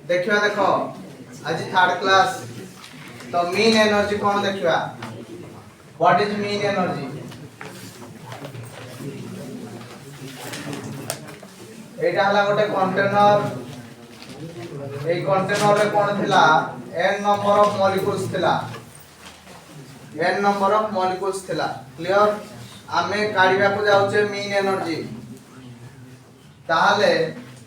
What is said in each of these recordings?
देखियो देखो आज थर्ड क्लास तो मीन एनर्जी कौन देखियो व्हाट इज मीन एनर्जी एटा हला गोटे कंटेनर ए कंटेनर रे कोन थिला n नंबर ऑफ मॉलिक्यूल्स थिला n नंबर ऑफ मॉलिक्यूल्स थिला क्लियर आमे काढिबा को जाउचे मीन एनर्जी ताले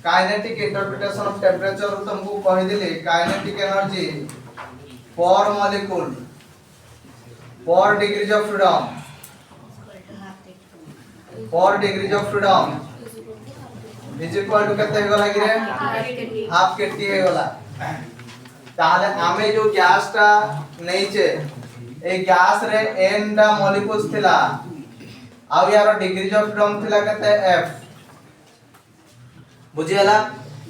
काइनेटिक इंटरप्रिटेशन ऑफ टेंपरेचर तुमको कहि दिली kinetic energy per molecule per degrees of freedom is equal to केते हो लागी रे हाफ केटी हे गला ताले आमे जो गैस टा नैचे ए गैस रे n टा मॉलिक्यूल्स थिला आ यार डिग्रीज ऑफ फ्रीडम थिला केते f बुझियला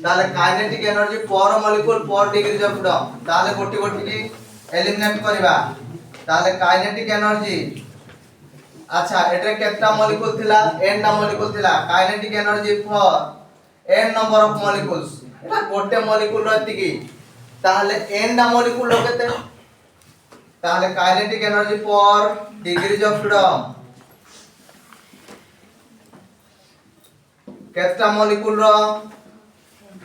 ताले kinetic energy per molecule per degrees of freedom ताले गोटी गोटी की एलिमिनेट करबा ताले काइनेटिक एनर्जी अच्छा एटे केतना मॉलिक्यूल थिला n टा मॉलिक्यूल थिला kinetic energy for n number of molecules एटा गोटे मॉलिक्यूल रहती की ताले n टा मॉलिक्यूल लो केते ताले kinetic energy for degrees of freedom केतना मॉलिक्यूल रो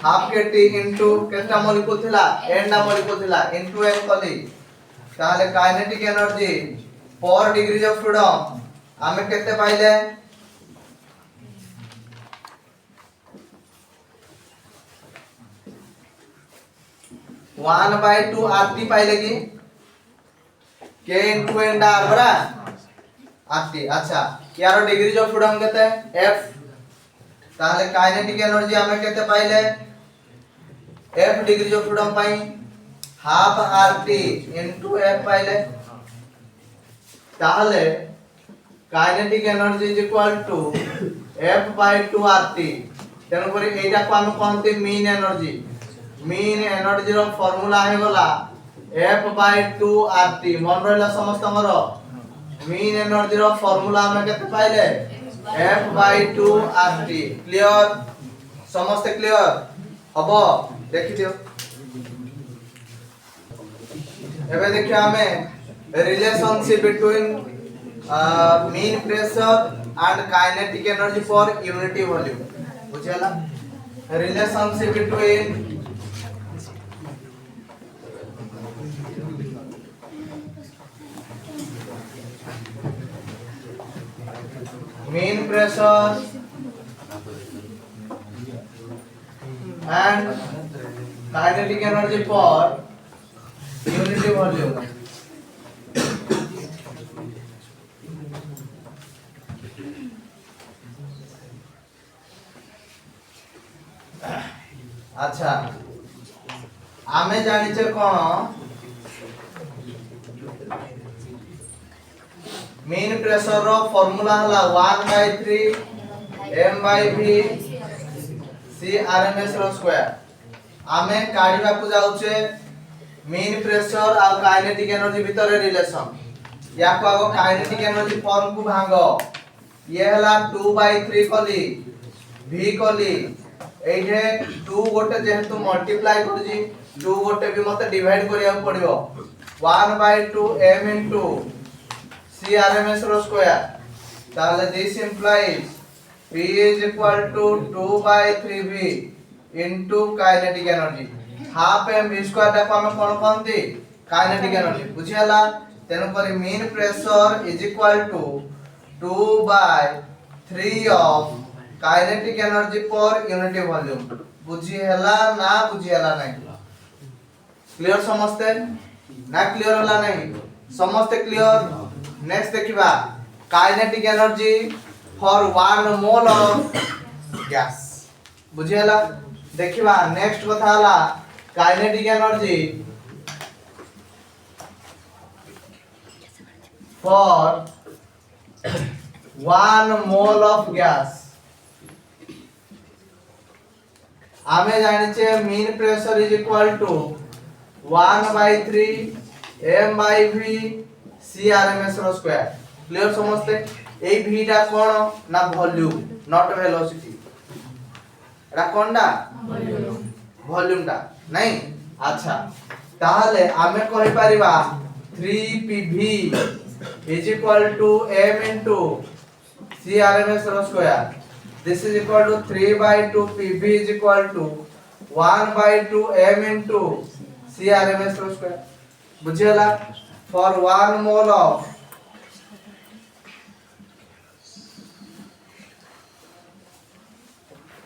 हाफ केटी इनटू केतना मॉलिक्यूल थिला n टा मॉलिक्यूल थिला इनटू n कली ताले काइनेटिक एनर्जी पर डिग्रीज ऑफ फ्रीडम आमे केते पाइले वन बाय टू आरटी पाइले की k इनटू n डार बरा आरटी अच्छा यार डिग्रीज ऑफ फ्रीडम केते f ताले काइनेटिक एनर्जी आमे केते पाइले f डिग्रीज ऑफ फ्रीडम पाई हाफ आरटी इनटू f पाइले ताले kinetic energy is equal to f by 2 RT तेनु करी एटा को हम कोनते मीन एनर्जी रो फार्मूला हे गला f बाय 2 आरटी मन रहला समस्त हमरो मीन एनर्जी रो फार्मूला हम केते पाइले f by 2 rt क्लियर समस्त क्लियर हबो देखि दियो एबे देखियो हमें relationship between mean pressure and kinetic energy for unity volume बुझला relationship between mean pressure and kinetic energy for unity volume अच्छा आमे जानिचे कोन मीन प्रेशर रो फार्मूला हला 1/3 m/v c rms रो स्क्वायर आमे काढिबा को जाउचे मीन प्रेशर आ काइनेटिक एनर्जी भीतर रिलेशन या को आगो काइनेटिक एनर्जी फॉर्म को भांगो ये हला 2/3 कली v कली एठे 2 गोटे जेहेतु मल्टीप्लाई करजी 2 गोटे भी मते डिवाइड करिया पड़िबो 1/2 m into c rms रो स्क्वायर ताले this implies p is equal to 2/3v into kinetic energy half m v square ता हम कोन कोनती काइनेटिक एनर्जी बुझियला तेनु करी mean pressure is equal to 2/3 of kinetic energy per unit volume बुझियला ना बुझियला नहीं क्लियर समझते ना क्लियर होला नहीं समझते क्लियर नेक्स्ट देखिबा kinetic energy for 1 mole of gas बुझियला देखिबा नेक्स्ट कथा हला kinetic energy for 1 mole of gas आमे जानिचे mean pressure is equal to 1/3 m/v c rms रो स्क्वायर क्लियर समझते ए v टा कोन ना volume not velocity Etah कोनडा volume volume टा नहीं अच्छा ताहले आमे कहि परिबा 3pv is equal to m into CRMS रो square this is equal to 3 by 2 pv is equal to 1 by 2 m into CRMS रो स्क्वायर बुझियला for 1 mole of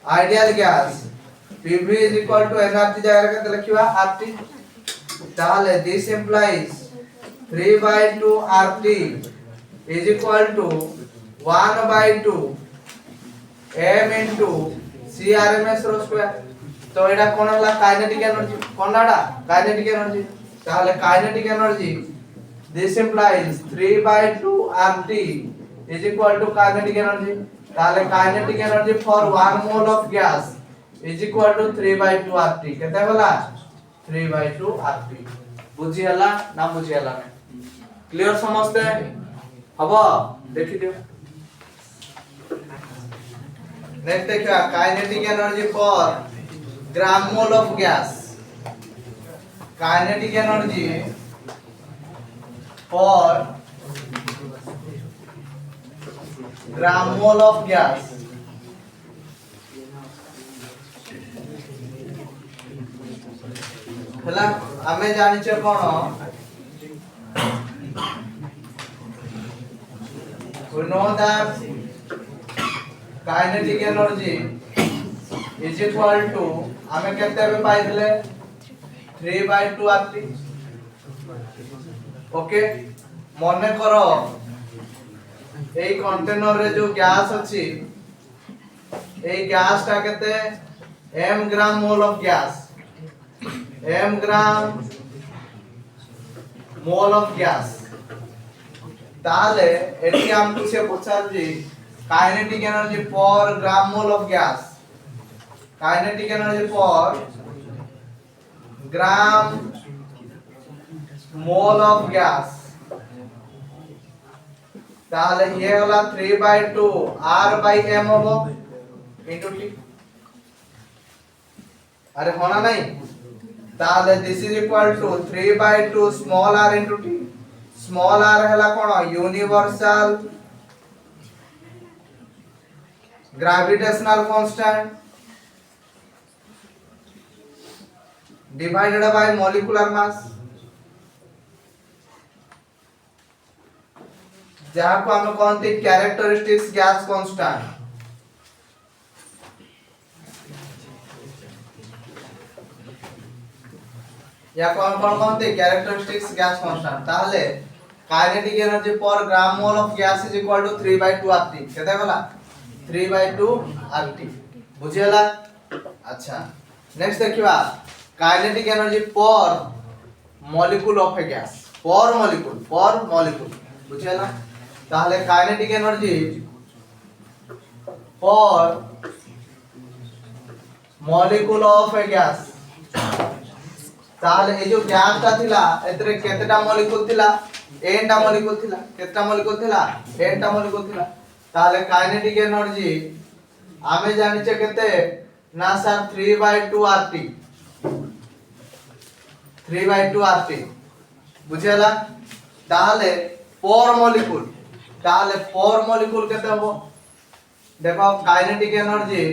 ideal gas pv is equal to nRT जगह केते लिखिबा RT ताहले this implies 3 by 2 RT is equal to 1 by 2 m into CRMS रो square तो एडा कोन हला kinetic energy कोनडा kinetic energy ताहले kinetic energy this implies 3 by 2 RT is equal to kinetic energy ताहले kinetic energy for 1 mole of gas is equal to 3 by 2 RT केते होला 3 by 2 RT बुझी हला ना बुझी हला क्लियर समझते हबो देखि दियो नेक्स्ट देखियो kinetic energy for gram mole of gas kinetic energy for gram mole of gas हला हमें जानि छ कोन we know that kinetic energy is equal to हमें केते पे पाइले 3 by 2 RT ओके मने करो এই কন্টেইনার রে जो গ্যাস আছে এই গ্যাসটা কেতে m gram mole of gas m gram mole of gas তাহলে এটি আমকু সে পছার যে kinetic energy per gram mole of gas kinetic energy per gram mole of gas তাহলে ये होला 3 by 2 r by m হবো into t আরে होना नहीं তাহলে this is equal to 3 by 2 small r into t small r हैला कोन universal gravitational constant divided by molecular mass जहां को हम कहते हैं कैरेक्टरिस्टिक्स गैस कांस्टेंट या कौन कौन कहते हैं कैरेक्टरिस्टिक्स गैस कांस्टेंट ताहले kinetic energy per gram mole of gas is equal to 3 by 2 RT केते होला 3 by 2 RT बुझियला अच्छा नेक्स्ट देखिबा kinetic energy per molecule of A gas पर मॉलिक्यूल बुझियला ताहले kinetic energy per molecule of A gas ताहले ए जो गैसटा थिला एतरे केतेटा मॉलिक्यूल थिला n टा मॉलिक्यूल थिला केतेटा मॉलिक्यूल थिला n टा मॉलिक्यूल थिला ताहले काइनेटिक एनर्जी आमे जानि छ केते ना sir 3 by 2 RT 3 by 2 RT बुझियला ताहले पर मॉलिक्यूल केते हबो देखो kinetic energy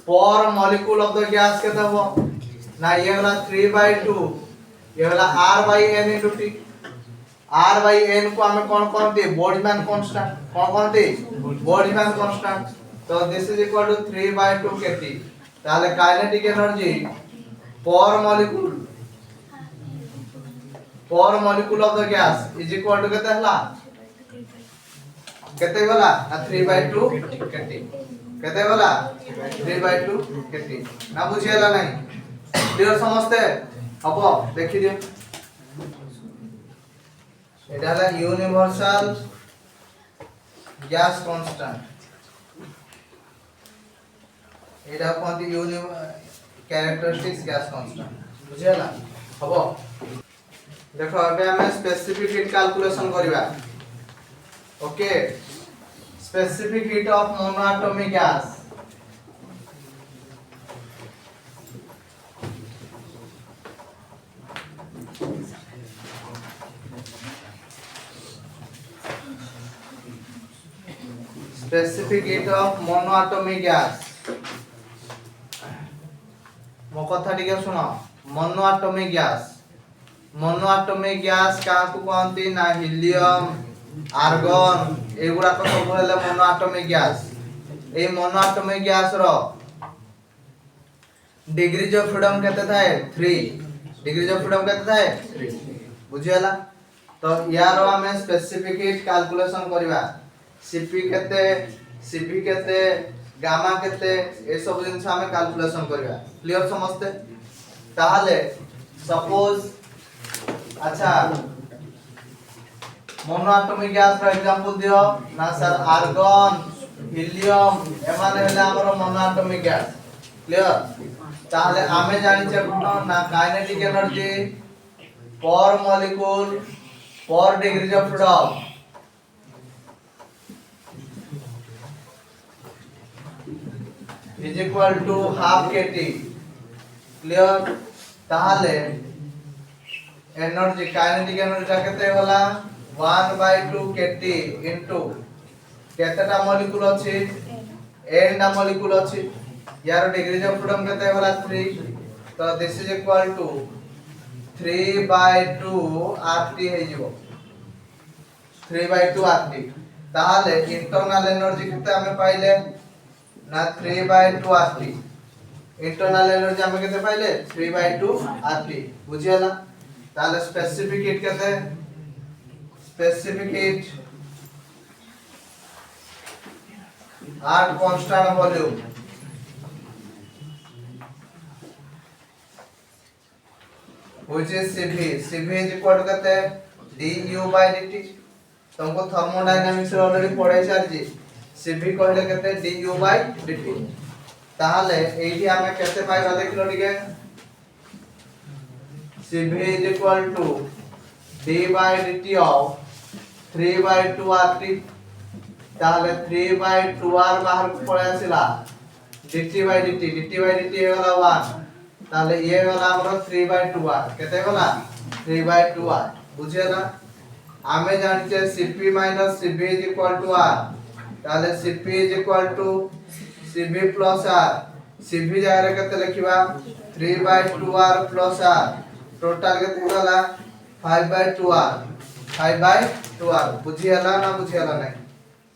per molecule of the gas केते हबो ना ये वाला 3 by 2 ये वाला r by n into t r by n को हमें कौन कहते हैं बोल्ट्जमैन कांस्टेंट कौन कहते हैं बोल्ट्जमैन कांस्टेंट तो this is equal to 3 by 2 kT ताहले kinetic energy per molecule of the gas is equal to केते हला केते वाला 3 by 2 kT केते वाला 3 by 2 kT ना बुझियला नहीं क्लियर समझते हबो देखि दियो এটা হলো ইউনিভার্সাল গ্যাস কনস্ট্যান্ট এটা কোনটি ক্যারেক্টারিস্টিক্স গ্যাস কনস্ট্যান্ট বুঝিলা হবো দেখো ଏବେ ଆମେ স্পেসিফিক হিট ক্যালকুলেশন করিবা okay specific heat of monoatomic gas specific heat of monoatomic gas मो कथा टिके सुनो monoatomic gas काकू कहंती ना हीलियम आर्गन एगुडा को सब हेले monoatomic gas ए monoatomic gas रो डिग्रीज ऑफ फ्रीडम केते थाए 3 डिग्रीज ऑफ फ्रीडम केते थाए 3 बुझियाला तो यारो हमें स्पेसिफिक हीट कैलकुलेशन करबा सीपी केते गामा केते ए सब जिंस हमें कैलकुलेशन करबा क्लियर समझते ताहले सपोज अच्छा मोनोएटॉमिक गैस रो एग्जांपल दियो ना सर आर्गन हीलियम एमाने हेले हमरो मोनोएटॉमिक गैस क्लियर ताहले आमे जानि छे ना kinetic energy per molecule per degrees of freedom is equal to half kT clear ताहले एनर्जी काइनेटिक एनर्जी केते होला 1/2 kT इनटू केतेटा मॉलिक्यूल अछि n टा मॉलिक्यूल अछि यार डिग्रीज ऑफ फ्रीडम केते होला 3 तो this is equal to 3/2 RT हे जिवो 3/2 RT ताहले इंटरनल एनर्जी केते हमें पाइले ना 3/2 RT इंटरनल एनर्जी हमें केते पाइले 3/2 RT बुझियाला ताहले स्पेसिफिक हीट केते specific heat are constant volume which is Cv is equal to कहते हैं du by dt तुमको थर्मोडायनामिक्स रे ऑलरेडी पढ़ाई सारजी Cv कहले कहते हैं du by dt ताहले एठी हमें कैसे पाइबा देखलो टिके Cv is equal to d by dt of 3/2 RT ताहले 3/2r बाहर को पड़े आसिला dt by dt हे वाला 1 ताले ये वाला हमरो 3/2r केते वाला 3/2r बुझियाला आमे जानि छे Cp - Cv = r ताले Cp = Cv + r Cv जाय रे केते लिखिबा 3/2r + r टोटल केते वाला 5/2r बुझियाला ना बुझियाला नहीं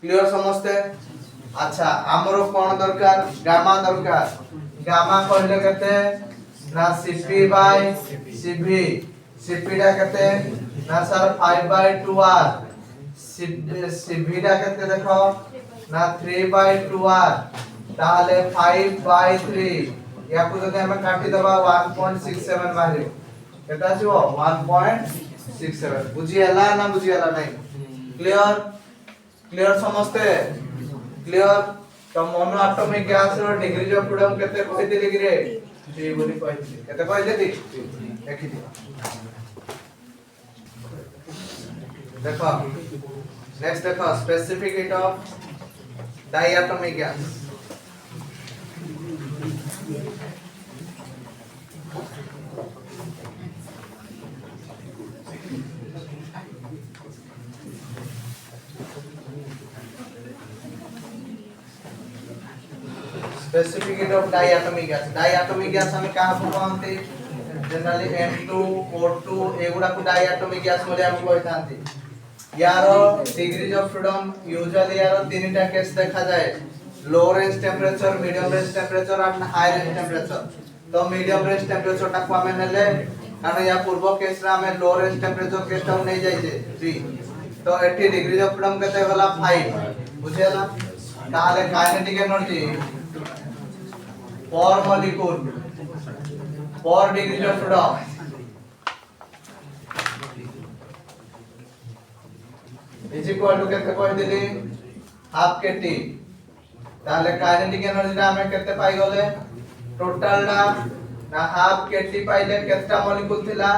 क्लियर समझते अच्छा हमरो कोन दरकार गामा कहले केते ना Cp/Cv Cp टा केते ना सर 5/2r Cv टा केते देखो ना 3/2r ताले 5/3 याकू जदि हम काटी दबा 1.67 बाहिर केता छिवो 1.67 बुझियाला ना बुझियाला नहीं क्लियर समझते क्लियर तो मोनोएटॉमिक गैस रो डिग्रीज ऑफ फ्रीडम केते कहिदिली कि रे 3 बोली कहिदिली केते कहिदिली देखि देखो नेक्स्ट देखो specific heat of diatomic gas specific heat of diatomic gas हमें कहां को कहते जनरली N2 O2 एगुडा को डायटोमिक गैस बोले हम कहतांती यारो डिग्रीज ऑफ फ्रीडम यूजुअली यारो तीनटा केस देखा जाए लो range temperature medium range temperature और हाई रेंज टेंपरेचर तो मीडियम रेंज टेंपरेचर टा को हमें नेले कारण या पूर्व केस रा हमें लो रेंज टेंपरेचर केस टा नै जाय छै 3 तो 80 डिग्री ऑफ फ्रीडम केते वाला 5 बुझेला ताले kinetic energy per molecule per degree of freedom is equal to केते कहि देली हाफ केटी ताले काइनेटिक एनर्जी रा हमें केते पाई गले टोटल ना हाफ केटी पाइले केतेटा मॉलिक्यूल थिला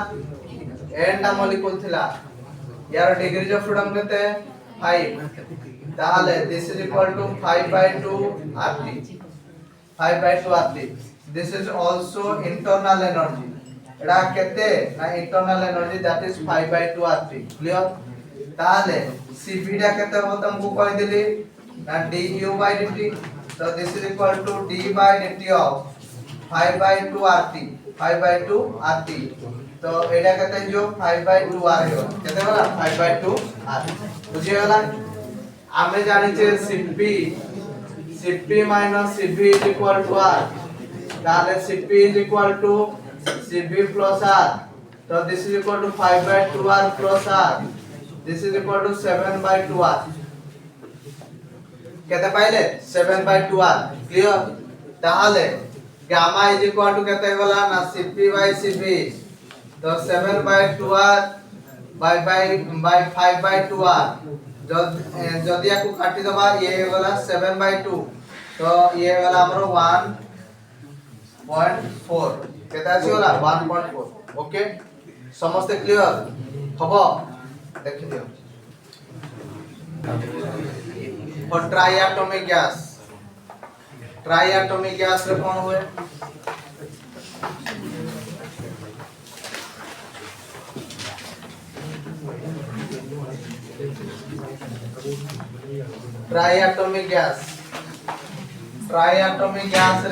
n टा मॉलिक्यूल थिला यार डिग्री ऑफ फ्रीडम केते 5 ताले this is equal to 5/2 RT 5/2 RT this is also internal energy एडा केते ना internal energy that is 5/2 RT clear ताले Cv टा केते हो तुमको कहि देली ना du by dt, so this is equal to d by dt of 5 by 2 rt, 5 by 2 rt, तो एटा कहते हैं जो 5 by 2 r हो कहते हैं ना 5 by 2 r बुझिए वाला आमे जानी छे cp minus cv is equal to r, ताले cp is equal to cv plus r, so this is equal to 5 by 2 r plus r, this is equal to 7 by 2 r, कहते पहले 7 by 2 r clear, ताले gamma is equal to कहते वाला ना cp by cv, तो 7 by 2 r by 5 by 2 r, जदि याकू काटी दबा ये वाला 7 by 2, तो ये वाला हमरो 1.4 केता अछि वाला 1.4, ओके समस्त क्लियर हबो देख दियो। और ट्राइएटॉमिक गैस रे कोन हुए ट्राइएटॉमिक गैस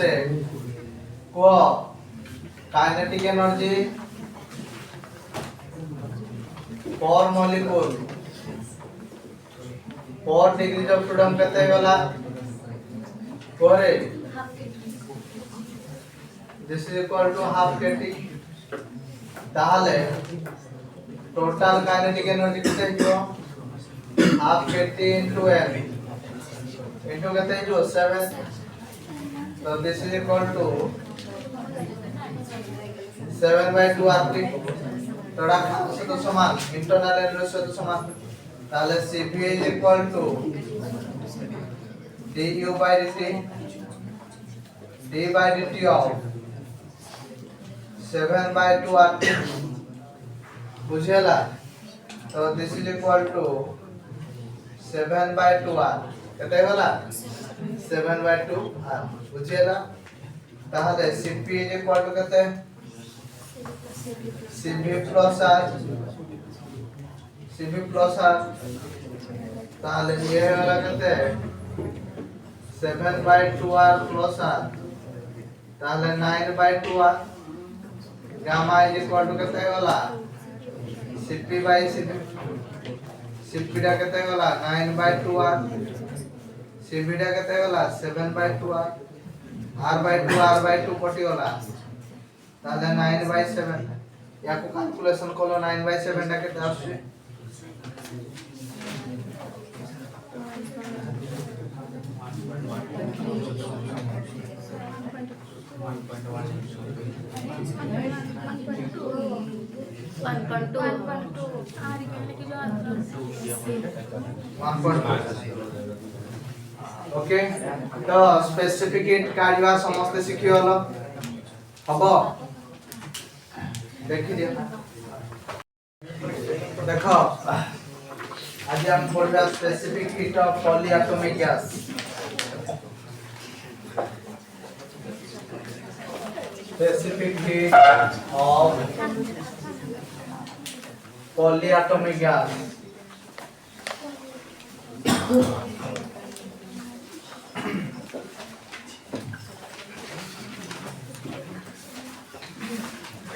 रे को kinetic energy per molecule 4 degree of freedom कहते वाला करे, this is equal to half kT, ताहले टोटल काइनेटिक एनर्जी कितने जो half kT into n into कहते हैं जो 7, तो this is equal to 7 by 2 RT, थोड़ा से तो समान इंटरनल एनर्जी से तो समान, ताले Cp is equal to du by dt, d by dt of 7 by 2 RT बुझेला, तो this is equal to 7 by 2 r कहते वाला 7 by 2 r बुझेला, ताहले Cp is equal to कहते हैं Cv plus r, ताहले ये वाला कहते हैं 7 by 2 r plus r, ताहले 9 by 2 r, gamma is equal to कहते वाला Cp by Cv, Cp टा कहते वाला 9 by 2 r, Cv टा कहते वाला 7 by 2 r, r by 2 कटी वाला, ताहले 9 by 7, याको कैलकुलेशन करो 9 by 7 टा केते आछे 1.2 ओके, तो स्पेसिफिक हीट काढिबा समस्त शिखि हलो हबो देखि दियो, देखो आज हम पढ़बा specific heat of polyatomic gas. Specific heat of polyatomic gas.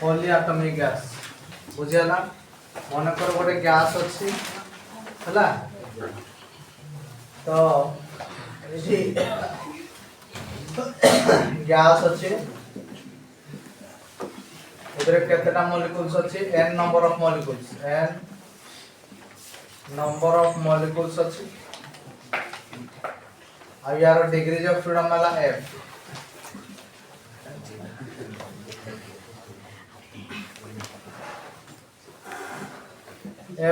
Polyatomic gas बुझेला, मन कर गोटे गैस अछि हला, तो एठी गैस अछि उधर कितना मॉलिक्यूल्स अच्छे n नंबर ऑफ मॉलिक्यूल्स अच्छे, अब यार डिग्रीज ऑफ फ्रीडम वाला f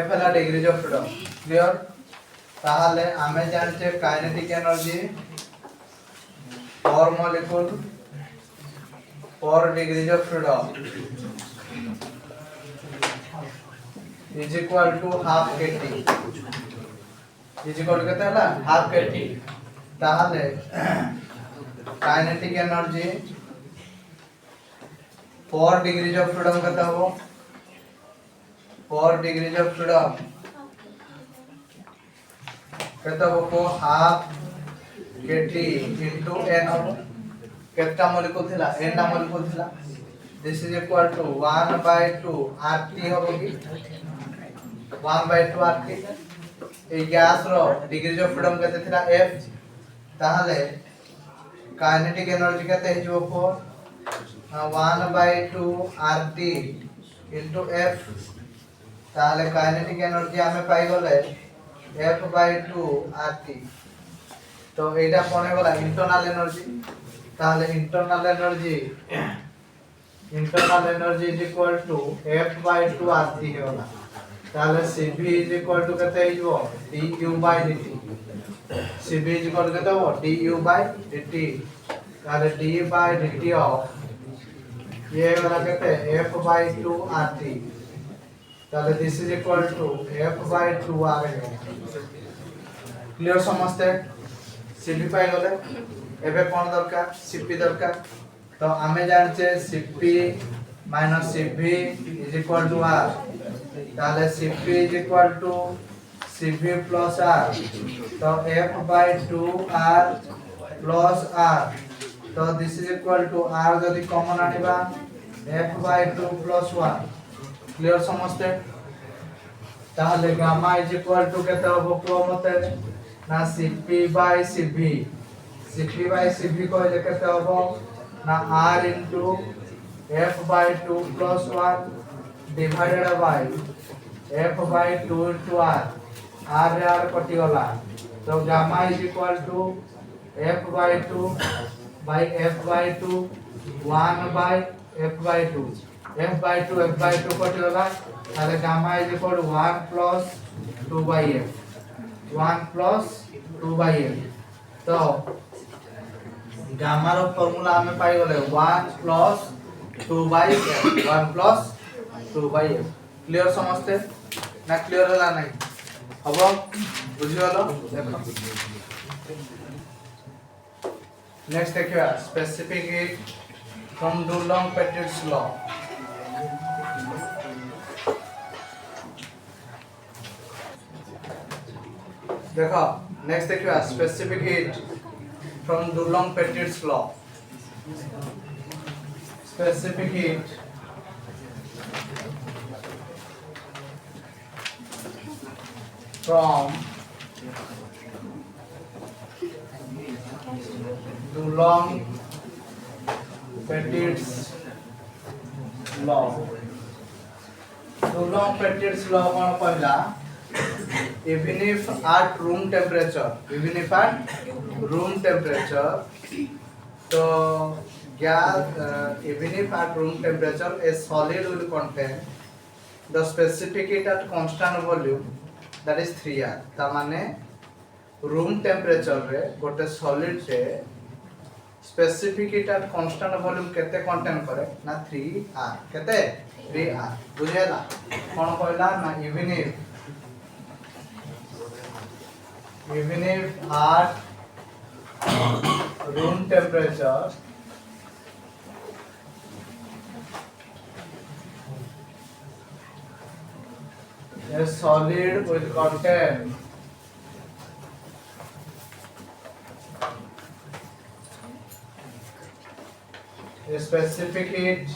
वाला डिग्रीज ऑफ फ्रीडम क्लियर, ताहले आमे जानते kinetic energy per molecule per degrees of freedom is equal to half kT, is equal to कहते हैं ना half kT, ताहले काइनेटिक एनर्जी पर डिग्रीज ऑफ फ्रीडम कहता हो, पर डिग्रीज ऑफ फ्रीडम कहता हो को हाफ kT into n हो केटा मॉलिक्यूल थिला n टा मॉलिक्यूल थिला this is equal to 1/2 RT हो कि 1/2 RT ए गैस रो डिग्रीज ऑफ फ्रीडम केते थिला F ताहले काइनेटिक एनर्जी केते हिजो 1/2 RT into F ताहले काइनेटिक एनर्जी आमे पाई गले F/2 RT तो एटा कोने गला इंटरनल एनर्जी ताहले internal energy is equal to F/2 RT होला ताहले Cv इज इक्वल टू केते हिजो du/dt Cv is equal to केते हो du/dt ताहले d/dt ऑफ ये वाला केते F/2 RT ताहले this is equal to F/2 आ गयो क्लियर समझते Cp पाई गले एबे कोन दरकार Cp दरकार तो आमे जानचे Cp minus Cv is equal to R ताले Cp is equal to Cv plus R तो F/2 R प्लस R तो this is equal to R जदी कॉमन आनिबा F/2 प्लस 1 क्लियर समझते ताले गामा इज इक्वल टू केते होबो pro मते ना Cp/Cv Cp/Cv कहले केते होबो ना R into F/2 plus 1 divided by F/2 into R R रे R कटि गला तो gamma is equal to F/2 by F/2 1 by F/2 F/2 कटि गला ताले gamma is equal to 1 plus 2 by F 1 plus 2 by F तो gamma रो formula हमें पाई गले 1 plus 2 by F 1 plus 2 by F clear समझते ना क्लियर होला नहीं हबो बुझि गलो देखो नेक्स्ट देखियो specific heat from Dulong Petit's law देखो नेक्स्ट देखियो specific heat from Dulong Petit's law specific heat from Dulong-Petit's law. Dulong-Petit's law कौन कहला? Even if at room temperature, तो gas, even if at room temperature, a solid will contain the specific heat at constant volume. That is 3R ता माने room temperature रे गोटे solid रे specific heat at constant volume केते contain करे ना 3R केते 3R बुझेला कोन कहला ना even if at room temperature a solid will contain a specific heat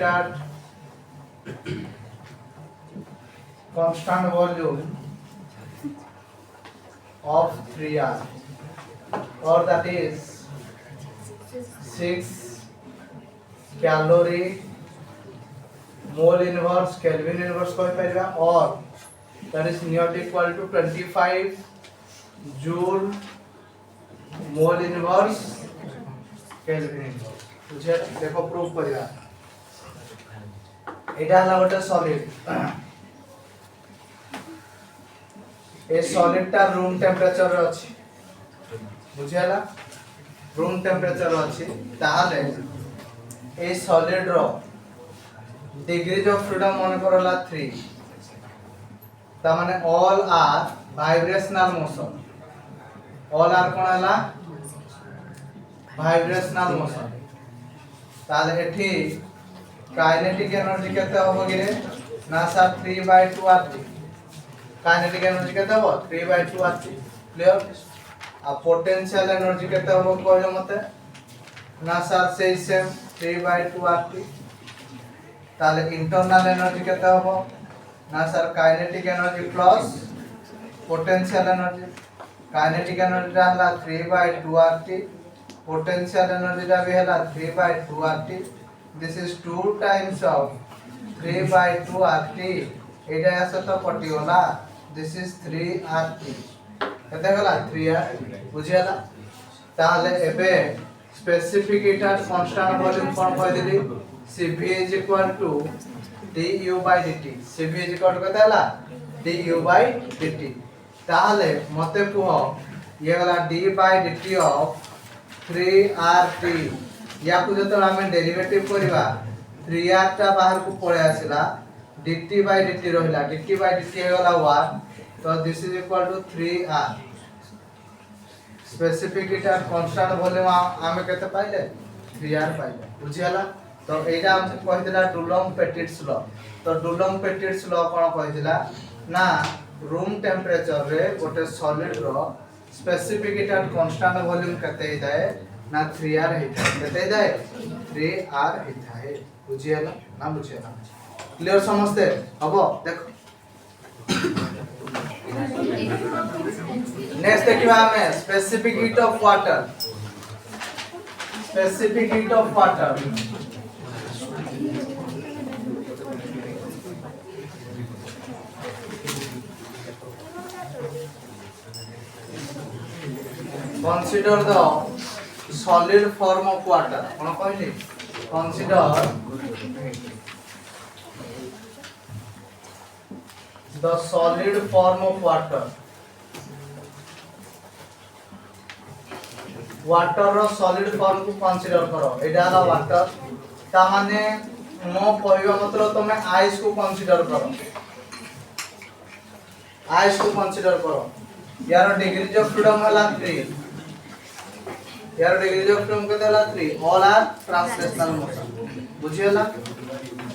at constant volume of 3R or that is 6 calorie mole inverse Kelvin inverse कह परिबा और that is nearly equal to 25 joule mole inverse Kelvin inverse बुझे देखो proof परिबा एटा हला गोटे solid ए solid ता room temperature रे अछि बुझेला रूम टेम्परेचर अछि ताहाले ए सॉलिड रो डिग्रीज ऑफ फ्रीडम मन करला 3 ता माने all are vibrational motion all are कोन हला वाइब्रेशनल मोशन ताले एठी काइनेटिक एनर्जी केते होबो गिरे ना सर 3/2 RT काइनेटिक एनर्जी केते होबो 3/2 RT क्लियर आ पोटेंशियल एनर्जी केते होबो कहले मते ना सर सेम 3/2 RT ताले इंटरनल एनर्जी केते होबो ना sir kinetic energy plus potential energy kinetic energy हला 3/2 RT पोटेंशियल एनर्जी दा भी हला 3/2 RT this is 2 times of 3/2 RT एटा आसे तो कटि होला दिस इज 3 RT केते होला 3 RT बुझियाला ताले एबे स्पेसिफिक हीटर कांस्टेंट वॉल्यूम कोन कह दिली Cv is equal to du by dt Cv is equal to केते होला du by dt ताले मते कुहो ये वाला d by dt of 3RT या को जतो हमें डेरिवेटिव करबा 3r ता बाहर को पळे आसिला dt by dt रहिला dt by dt हे वाला 1 तो this is equal to 3r specific heat at constant volume हमें केते पाइले 3r पाइले बुझियाला तो एटा हम कहितला डुलॉन्ग पेटिट्स लॉ तो डुलॉन्ग पेटिट्स लॉ कोन कहितला ना रूम टेंपरेचर रे गोटे सॉलिड रो स्पेसिफिक हीटर कांस्टेंट वॉल्यूम केते हिदाए ना 3r हिदाए केते हिदाए 3r हिदाए बुझियाला ना बुझियाला क्लियर समझते हबो देखो नेक्स्ट देखिबा हमें specific heat of water specific heat of water consider the solid form of water कोन कहली consider the solid form of water water रो सॉलिड फॉर्म को कंसीडर करो एडा ला वाटर ता माने मो कहबा मतलब तमे आइस को कंसीडर करो आइस को कंसीडर करो यार डिग्रीज ऑफ फ्रीडम हला 3 यार डिग्रीज ऑफ फ्रीडम केते हला 3 ऑल आर ट्रांसलेशनल मोशन बुझियला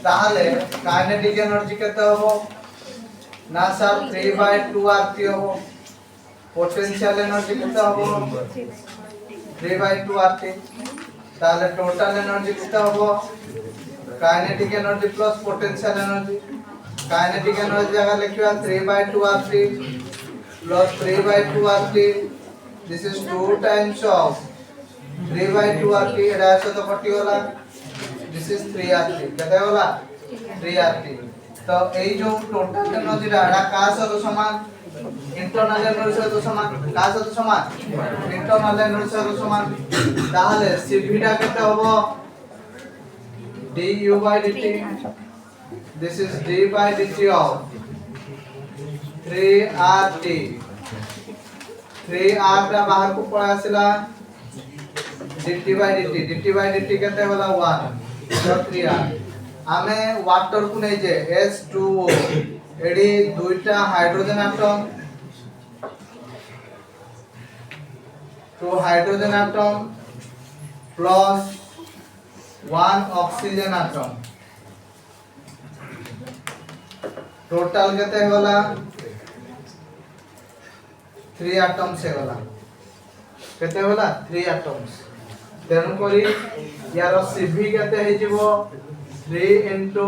ताहले काइनेटिक एनर्जी केते होबो ना सर 3/2 RT होबो पोटेंशियल एनर्जी केते होबो 3/2 RT ताहले टोटल एनर्जी केते होबो kinetic energy plus potential energy kinetic energy जगह लिखिबा 3/2 RT plus 3/2 RT this is 2 times of 3/2 RT एडा से तो कटि होला this is 3 RT केते होला 3 RT तो एई जो टोटल एनर्जी एडा का सह समान इंटरनल एनर्जी सह समान का सह समान इंटरनल एनर्जी सह समान ताहले Cv टा केते होबो du by dt this is d by dt of 3RT 3r टा बाहर को पड़ा आसिला dt by dt केते होला 1 तो 3r हमें वाटर को नै जे H2O एडी दुईटा हाइड्रोजन एटम तो hydrogen atom plus 1 oxygen atom total केते होला 3 एटम्स हे होला केते होला 3 एटम्स तेनु करी यार Cv केते हे जिवो 3 into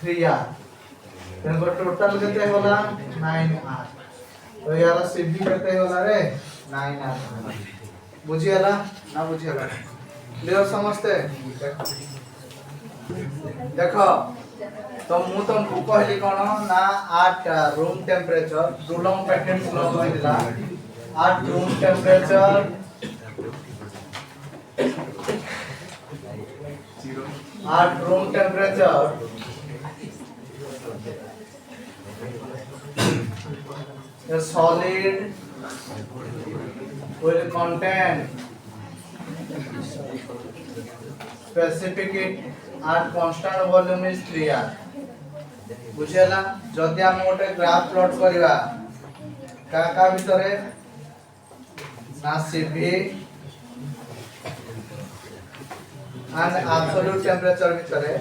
3r तेनु टोटल केते होला 9r तो यार Cv केते होला रे 9r बुझियला ना बुझियला क्लियर समझते देखो तो मु तुमको कहली कोन ना 8 room temperature Dulong patent law कहला 8 room temperature 8 room temperature a solid will contain specific heat and constant volume is 3r बुझेला जदि हम गोटे ग्राफ प्लॉट करिवा का भितरे ना Cv and absolute temperature भितरे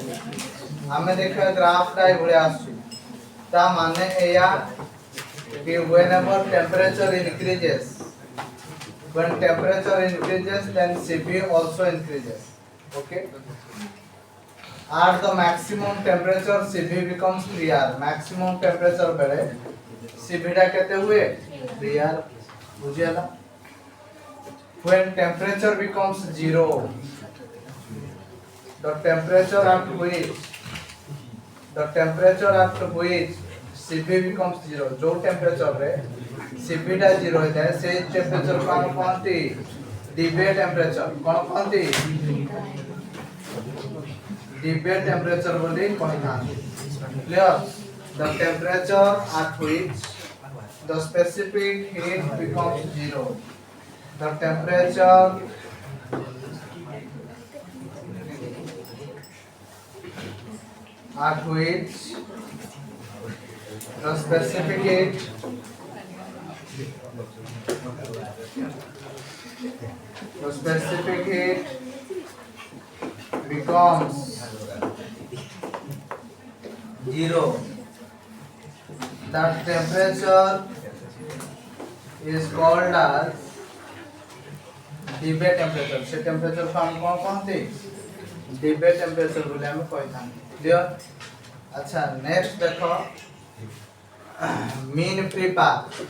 हमें देखिए ग्राफ टाइप भले आसु ता माने एया कि whenever temperature increases when temperature increases then Cv also increases. Okay, at the maximum temperature Cv becomes 3R. maximum temperature बेले Cv टा केते हुए 3R बुझियाला. when temperature becomes 0 the temperature at which Cv becomes 0 जो temperature रे Cv टा 0 हो जाए से temperature को हम कहते debate temperature कौन कहते debate temperature बोली कहना. clear. the temperature at which the specific heat becomes 0 the temperature at which the specific heat becomes 0 that temperature is called as debate temperature. से temperature को हम कौन कहते debate temperature बोले हमें कोई था. clear. अच्छा नेक्स्ट देखो mean free path.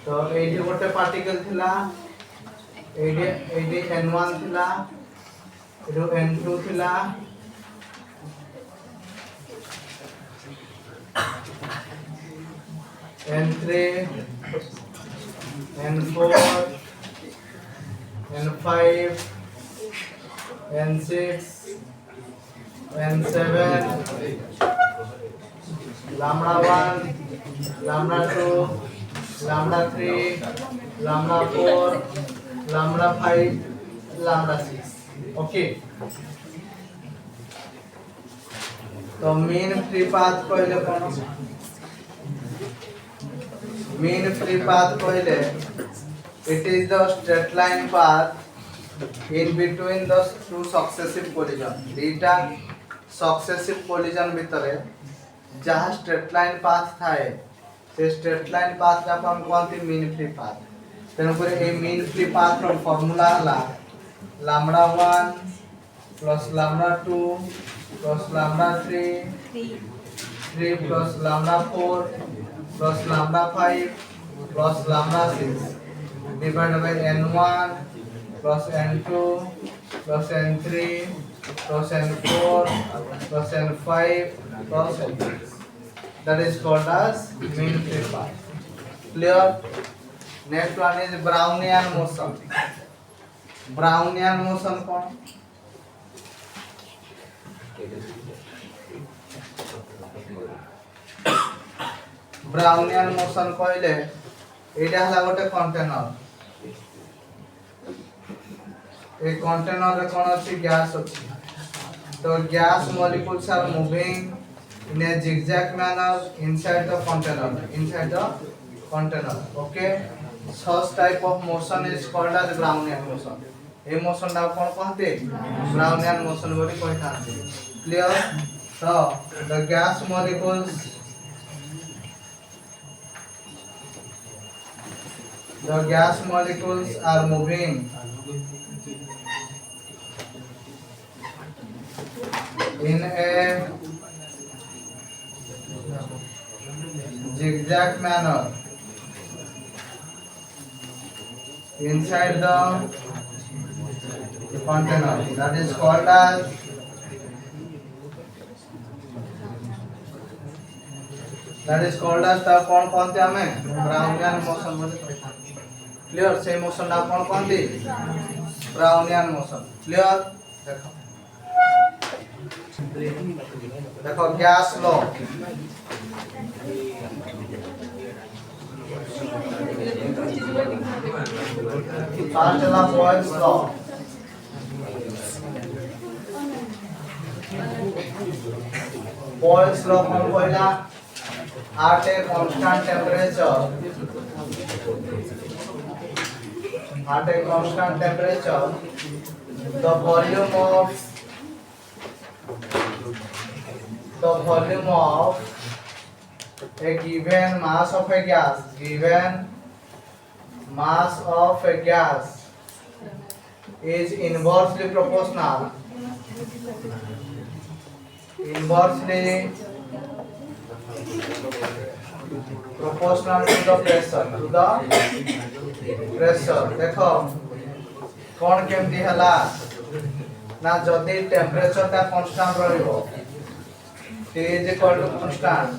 तो एडी गोटे पार्टिकल थिला एडी n1 थिला एडो n2 थिला n3 n4 n5 n6 n7 lambda 1 lambda 2 lambda 3 lambda 4 lambda 5 lambda 6. okay, तो mean free path कहले कोन mean free path कहले it is the straight line path in between the two successive collision. दीटा successive collision भितरे जहाँ straight line path थाए से straight line path का हम कहते mean free path. तेनु पर ए mean free path रो फॉर्मूला हला lambda 1 plus lambda 2 plus lambda 3 plus lambda 4 plus lambda 5 plus lambda 6 divided by n1 plus n2 plus n3 plus n4 plus n5 plus n6. That is called as mean free path. clear. next one is Brownian motion. Brownian motion कौन Brownian motion कहले एटा हला गोटे container a container रे कोन अछि gas अछि तो gas molecules are moving in a zigzag manner inside the container. okay, such type of motion is called as Brownian motion. A motion ना कोन कहते Brownian motion बोली कहते. clear. so the gas molecules are moving in a zigzag manner inside the container. That is called as the कौन कहते हमें Brownian motion बोले. clear. से motion ना कौन कहते Brownian motion. clear. देखो गैस लो चला Boyle's law. Boyle's law कौन कहला at a constant temperature, the volume of a given mass of a gas, is inversely proportional to the pressure. देखो कौन केमती हला ना जदि टेम्परेचर ता कांस्टेंट रहिबो T is equal to constant,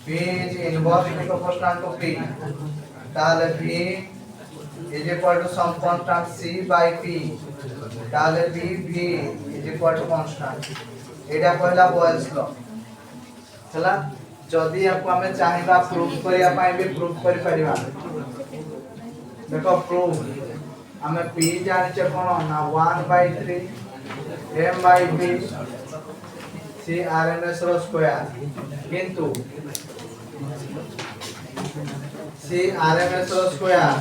P is inversely proportional to P, ताले P is equal to some constant C by P, ताले V is equal to constant. एटा पहला बॉयल्स लॉ चला जदि आपको हमें चाहिबा प्रूफ करिया पाए भी प्रूफ करि परिबा देखो प्रूफ हमें P जानिचे कोन ना 1/3 m/v C RMS रो स्क्वायर किंतु C RMS रो square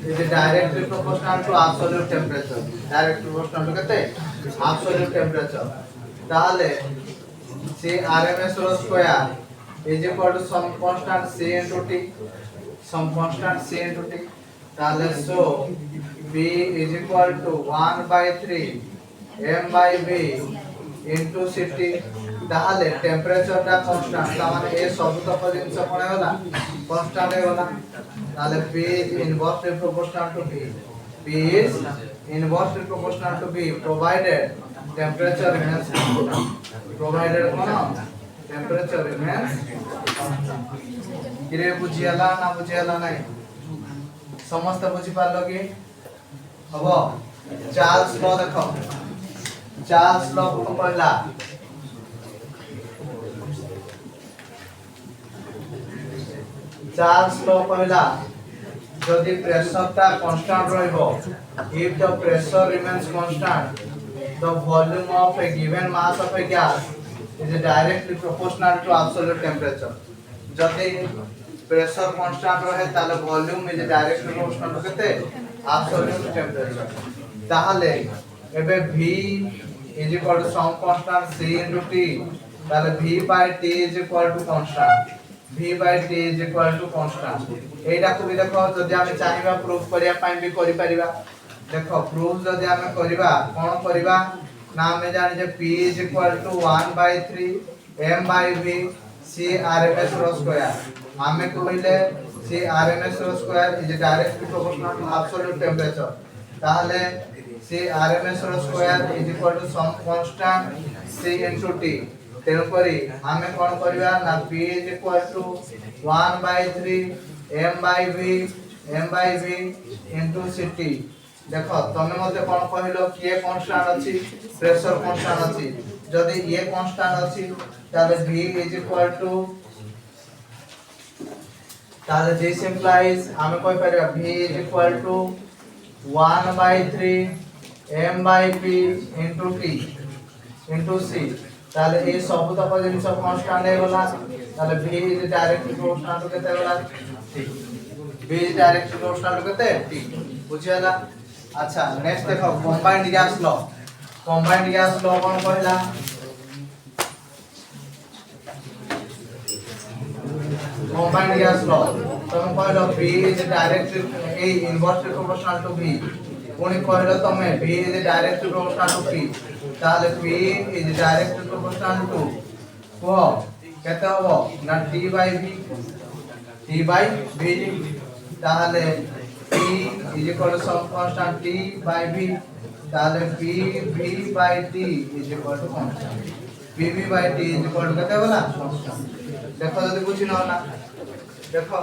is directly proportional to absolute temperature, directly proportional to कते absolute temperature. ताले C RMS रो square is equal to some constant C into T, ताले so V is equal to 1/3 m/v into CT, ताले temperature ता constant ता माने ए सब तक जिंस कोन होला कांस्टेंट होला ताले P is inversely proportional to V provided temperature remains constant, किरे बुझियाला ना बुझियाला नहीं समस्त बुझी पारलो कि हबो चार्ल्स लॉ देखो चार्ल्स लॉ को पढ़ला जदि प्रेशर ता constant रहइबो if the pressure remains constant the volume of a given mass of a gas is directly proportional to absolute temperature. जदि प्रेशर कांस्टेंट रहे ताले volume is directly proportional to केते absolute temperature ताले एबे v is equal to some constant c into t ताले v by t is equal to constant एटा को भी देखो जदि हम चाहिबा प्रूफ करिया पाई भी करि परिबा देखो प्रूफ जदि हम करिबा कोन करिबा ना हम जानि जे p is equal to 1/3 m/v C RMS रो स्क्वायर हमें कहले C RMS रो square is directly proportional to absolute temperature ताले C RMS रो square is equal to some constant C into T तेनु करी हमें कोन करिवा ना P is equal to 1/3 m/v into CT देखो तमे मते कोन कहलो किए कांस्टेंट अछि प्रेशर कांस्टेंट अछि जदि ये कांस्टेंट अछि ताले V is equal to ताले this implies हमें कोई परिबा V is equal to 1/3 m/p into T into C ताले ए सब तक जिंस कांस्टेंट है होला ताले V is directly proportional to केते होला T V is directly proportional to केते T बुझियाला अच्छा नेक्स्ट देखो कंबाइंड गैस लॉ कोन कहला combined gas law तुम कहलो V is directly inversely proportional to V पुनी कहलो तमे V is directly proportional to P ताले P is directly proportional to को केते होबो ना T by V ताले P is equal to some constant T by V ताले V by T is equal to constant V by T is equal to केते होला constant देखो जदी बुझी न होला देखो